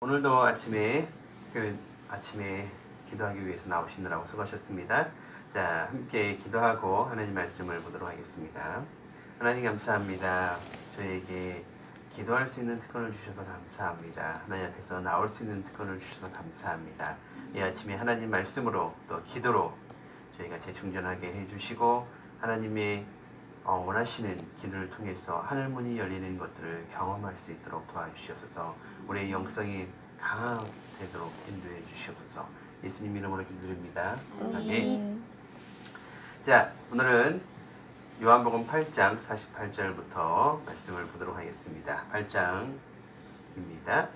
오늘도 아침에 기도하기 위해서 나오시느라고 수고하셨습니다. 자, 함께 기도하고 하나님 말씀을 보도록 하겠습니다. 하나님 감사합니다. 저에게 기도할 수 있는 특권을 주셔서 감사합니다. 하나님 앞에서 나올 수 있는 특권을 주셔서 감사합니다. 이 아침에 하나님 말씀으로 또 기도로 저희가 재충전하게 해주시고 하나님의 원하시는 길을 통해서 하늘문이 열리는 것들을 경험할 수 있도록 도와주시옵소서. 우리의 영성이 강화되도록 인도해 주시옵소서. 예수님 이름으로 기도드립니다. 아멘. 자, 오늘은 요한복음 8장 48절부터 말씀을 보도록 하겠습니다. 8장입니다.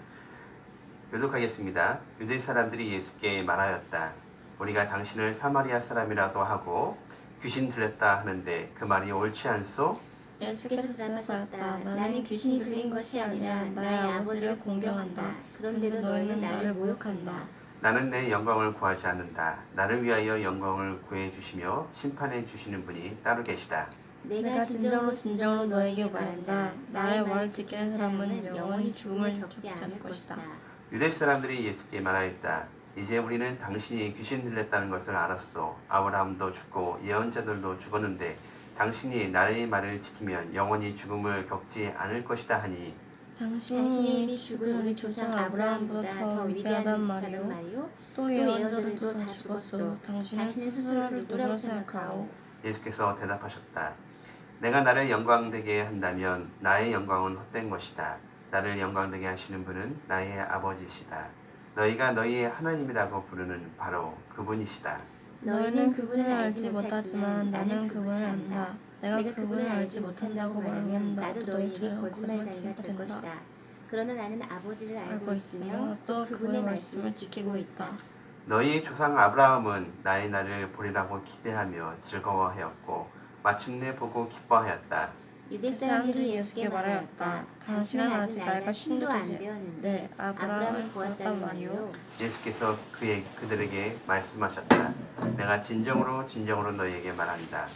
교독하겠습니다. 유대 사람들이 예수께 말하였다. 우리가 당신을 사마리아 사람이라도 하고 귀신 들렸다 하는데 그 말이 옳지 않소? 예수께서 대답하셨다. 나는 귀신이 들린 것이 아니라 나의 아버지를 공경한다. 그런데도 너희는 나를 모욕한다. 나는 내 영광을 구하지 않는다. 나를 위하여 영광을 구해 주시며 심판해 주시는 분이 따로 계시다. 내가 진정으로 너에게 말한다. 나의 말을 지키는 사람은 영원히 죽음을 겪지 않을 것이다. 유대 사람들이 예수께 말하였다. 이제 우리는 당신이 귀신 들렸다는 것을 알았소. 아브라함도 죽고 예언자들도 죽었는데 당신이 나의 말을 지키면 영원히 죽음을 겪지 않을 것이다 하니 당신이 이미 죽은 우리 조상 아브라함보다 더 위대하단 말이요. 또 예언자들도 다 죽었소. 당신은 스스로를 누구라고 생각하오? 예수께서 대답하셨다. 내가 나를 영광되게 한다면 나의 영광은 헛된 것이다. 나를 영광되게 하시는 분은 나의 아버지시다. 너희가 너희의 하나님이라고 부르는 바로 그분이시다. 너희는 그분을 알지 못하지만 나는 그분을 안다. 내가 그분을 알지 못한다고 말하면 나도 너희에게 거짓말쟁이가 될 것이다. 그러나 나는 아버지를 알고 있으며 또 그분의 말씀을 지키고 있다. 너희 조상 아브라함은 나의 날을 보리라고 기대하며 즐거워하였고 마침내 보고 기뻐하였다. 유대 사람들이 예수께 말하였다. 당신은 아직 나이가 신도 안 되었는데 아브라함을 보았단 말이오. 예수께서 그들에게 말씀하셨다. 내가 진정으로 너희에게 말한다.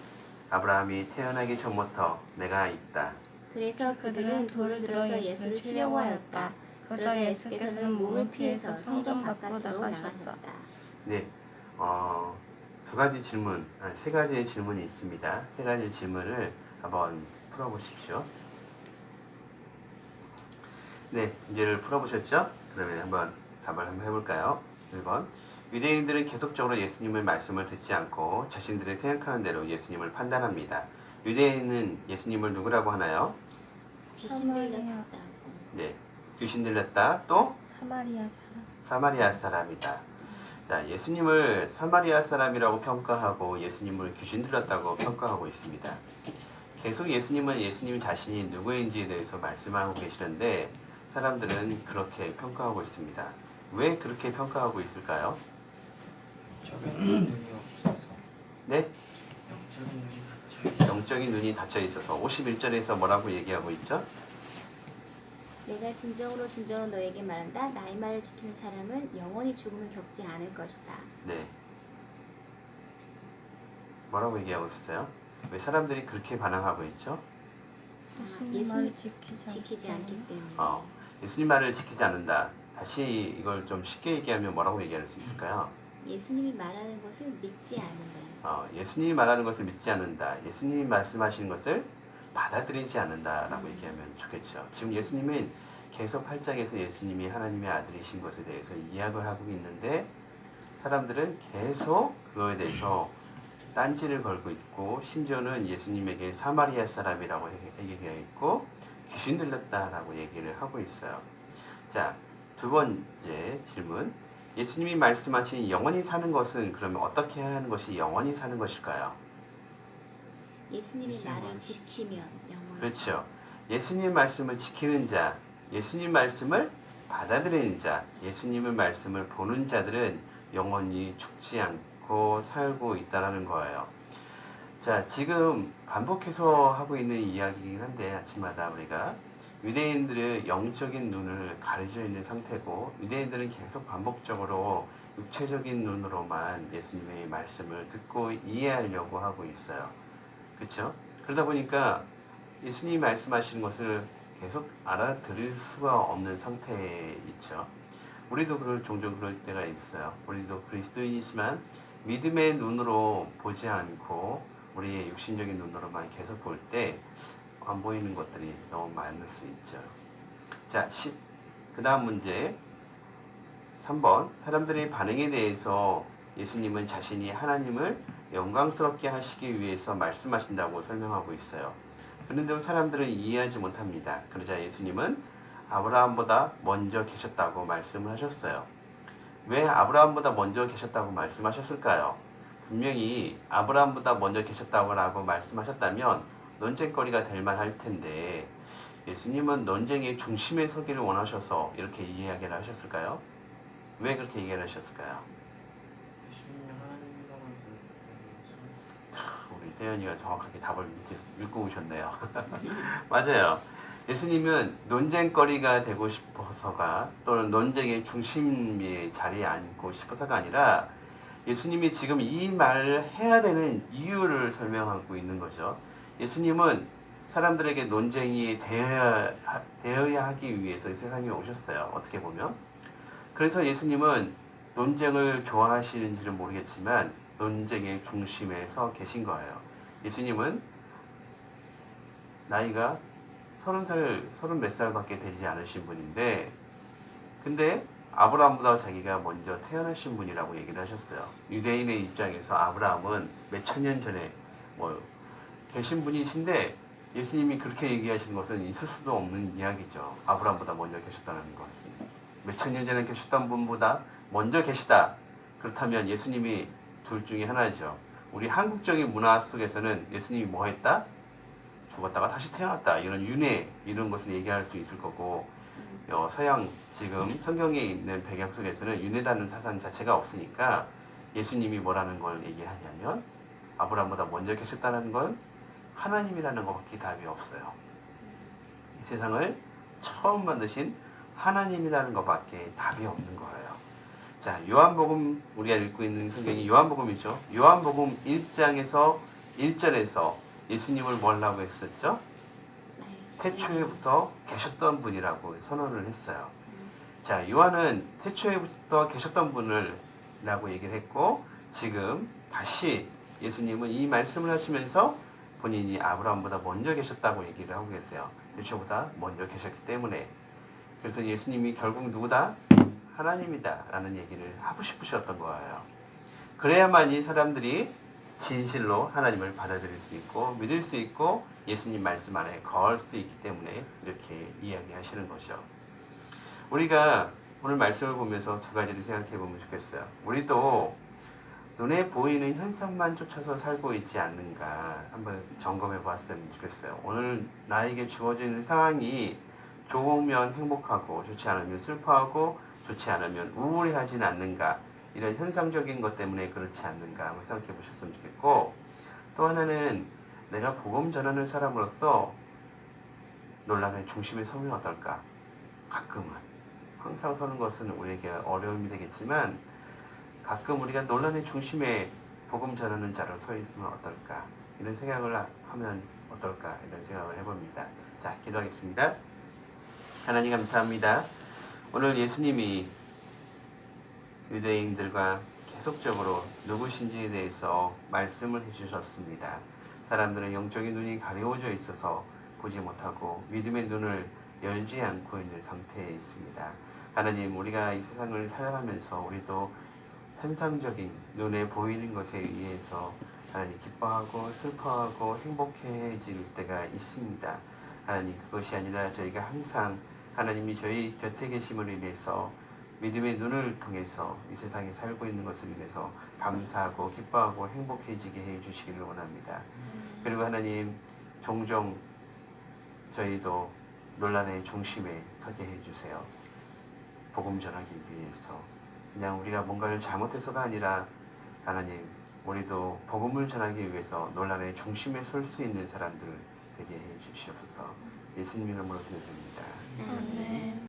아브라함이 태어나기 전부터 내가 있다. 그래서 그들은 돌을 들어서 예수를 치려고 하였다. 그러자 예수께서는 몸을 피해서 성전 밖으로 나가셨다. 네, 세 가지의 질문이 있습니다. 세 가지 질문을 한번 풀어보십시오. 네, 문제를 풀어보셨죠? 그러면 한번 답을 한번 해볼까요? 1번. 유대인들은 계속적으로 예수님의 말씀을 듣지 않고 자신들이 생각하는 대로 예수님을 판단합니다. 유대인은 예수님을 누구라고 하나요? 귀신 들렸다. 네, 귀신 들렸다. 또? 사마리아 사람. 사람이다. 자, 예수님을 사마리아 사람이라고 평가하고 예수님을 귀신 들렸다고 평가하고 있습니다. 계속 예수님 자신이 누구인지에 대해서 말씀하고 계시는데 사람들은 그렇게 평가하고 있습니다. 왜 그렇게 평가하고 있을까요? 눈이 없어서. 네? 영적인 눈이 닫혀 있어서. 영적인 눈이 닫혀 있어서 51절에서 뭐라고 얘기하고 있죠? 내가 진정으로 너에게 말한다. 나의 말을 지키는 사람은 영원히 죽음을 겪지 않을 것이다. 네. 뭐라고 얘기하고 있어요? 왜 사람들이 그렇게 반응하고 있죠? 예수님을 지키지 않기 때문에. 예수님 말을 지키지 않는다. 다시 이걸 좀 쉽게 얘기하면 뭐라고 얘기할 수 있을까요? 예수님이 말하는 것을 믿지 않는다. 예수님이 말하는 것을 믿지 않는다. 예수님이 말씀하시는 것을 받아들이지 않는다라고 얘기하면 좋겠죠. 지금 예수님은 계속 8장에서 예수님이 하나님의 아들이신 것에 대해서 이야기를 하고 있는데 사람들은 계속 그거에 대해서 딴지를 걸고 있고 심지어는 예수님에게 사마리아 사람이라고 얘기가 있고 귀신 들렸다라고 얘기를 하고 있어요. 자, 두 번째 질문. 예수님이 말씀하신 영원히 사는 것은 그러면 어떻게 해야 하는 것이 영원히 사는 것일까요? 예수님의 말을 지키면 영원히. 그렇죠. 예수님 말씀을 지키는 자, 예수님 말씀을 받아들이는 자, 예수님의 말씀을 보는 자들은 영원히 죽지 않고 살고 있다는 거예요. 자, 지금 반복해서 하고 있는 이야기이긴 한데 아침마다 우리가 유대인들의 영적인 눈을 가려져 있는 상태고 유대인들은 계속 반복적으로 육체적인 눈으로만 예수님의 말씀을 듣고 이해하려고 하고 있어요. 그렇죠? 그러다 보니까 예수님이 말씀하시는 것을 계속 알아들을 수가 없는 상태에 있죠. 우리도 종종 그럴 때가 있어요. 우리도 그리스도인이지만 믿음의 눈으로 보지 않고 우리의 육신적인 눈으로만 계속 볼 때 안 보이는 것들이 너무 많을 수 있죠. 자, 그 다음 문제 3번. 사람들의 반응에 대해서 예수님은 자신이 하나님을 영광스럽게 하시기 위해서 말씀하신다고 설명하고 있어요. 그런데 사람들은 이해하지 못합니다. 그러자 예수님은 아브라함보다 먼저 계셨다고 말씀을 하셨어요. 왜 아브라함보다 먼저 계셨다고 말씀하셨을까요? 분명히 아브라함보다 먼저 계셨다고 말씀하셨다면 논쟁거리가 될 만할 텐데 예수님은 논쟁의 중심에 서기를 원하셔서 이렇게 이야기를 하셨을까요? 왜 그렇게 얘기를 하셨을까요? 예수님이 하나님이라고 보여주셔서 우리 세연이가 정확하게 답을 읽고 오셨네요. 맞아요. 예수님은 논쟁거리가 되고 싶어서가 또는 논쟁의 중심의 자리에 앉고 싶어서가 아니라 예수님이 지금 이 말을 해야 되는 이유를 설명하고 있는 거죠. 예수님은 사람들에게 논쟁이 되어야 하기 위해서 이 세상에 오셨어요. 어떻게 보면. 그래서 예수님은 논쟁을 좋아하시는지는 모르겠지만 논쟁의 중심에 서 계신 거예요. 예수님은 나이가 30 몇 살밖에 되지 않으신 분인데 근데 아브라함보다 자기가 먼저 태어나신 분이라고 얘기를 하셨어요. 유대인의 입장에서 아브라함은 몇천 년 전에 계신 분이신데 예수님이 그렇게 얘기하시는 것은 있을 수도 없는 이야기죠. 아브라함보다 먼저 계셨다는 것은. 몇천 년 전에 계셨던 분보다 먼저 계시다. 그렇다면 예수님이 둘 중에 하나죠. 우리 한국적인 문화 속에서는 예수님이 뭐 했다? 죽었다가 다시 태어났다. 이런 윤회 이런 것을 얘기할 수 있을 거고 서양 지금 성경에 있는 배경 속에서는 윤회라는 사상 자체가 없으니까 예수님이 뭐라는 걸 얘기하냐면 아브라함보다 먼저 계셨다는 건 하나님이라는 것밖에 답이 없어요. 이 세상을 처음 만드신 하나님이라는 것밖에 답이 없는 거예요. 자, 요한복음 우리가 읽고 있는 성경이 요한복음이죠. 요한복음 1장에서 1절에서 예수님을 뭐라고 했었죠? 태초에부터 계셨던 분이라고 선언을 했어요. 자, 요한은 태초에부터 계셨던 분을 라고 얘기를 했고 지금 다시 예수님은 이 말씀을 하시면서 본인이 아브라함보다 먼저 계셨다고 얘기를 하고 계세요. 태초보다 먼저 계셨기 때문에. 그래서 예수님이 결국 누구다? 하나님이다 라는 얘기를 하고 싶으셨던 거예요. 그래야만이 사람들이 진실로 하나님을 받아들일 수 있고 믿을 수 있고 예수님 말씀 안에 거할 수 있기 때문에 이렇게 이야기하시는 거죠. 우리가 오늘 말씀을 보면서 두 가지를 생각해 보면 좋겠어요. 우리도 눈에 보이는 현상만 쫓아서 살고 있지 않는가 한번 점검해 봤으면 좋겠어요. 오늘 나에게 주어지는 상황이 좋으면 행복하고 좋지 않으면 슬퍼하고 좋지 않으면 우울해하진 않는가 이런 현상적인 것 때문에 그렇지 않는가 한번 생각해 보셨으면 좋겠고 또 하나는 내가 복음 전하는 사람으로서 논란의 중심에 서면 어떨까? 가끔은 항상 서는 것은 우리에게 어려움이 되겠지만 가끔 우리가 논란의 중심에 복음 전하는 자로 서 있으면 어떨까? 이런 생각을 하면 어떨까? 이런 생각을 해봅니다. 자, 기도하겠습니다. 하나님 감사합니다. 오늘 예수님이 유대인들과 계속적으로 누구신지에 대해서 말씀을 해주셨습니다. 사람들은 영적인 눈이 가려워져 있어서 보지 못하고 믿음의 눈을 열지 않고 있는 상태에 있습니다. 하나님, 우리가 이 세상을 살아가면서 우리도 현상적인 눈에 보이는 것에 의해서 하나님 기뻐하고 슬퍼하고 행복해질 때가 있습니다. 하나님, 그것이 아니라 저희가 항상 하나님이 저희 곁에 계심을 인해서 믿음의 눈을 통해서 이 세상에 살고 있는 것을 인해서 감사하고 기뻐하고 행복해지게 해주시기를 원합니다. 그리고 하나님, 종종 저희도 논란의 중심에 서게 해주세요. 복음 전하기 위해서 그냥 우리가 뭔가를 잘못해서가 아니라 하나님, 우리도 복음을 전하기 위해서 논란의 중심에 설 수 있는 사람들 되게 해주시옵소서. 예수님 이름으로 기도드립니다. 아멘.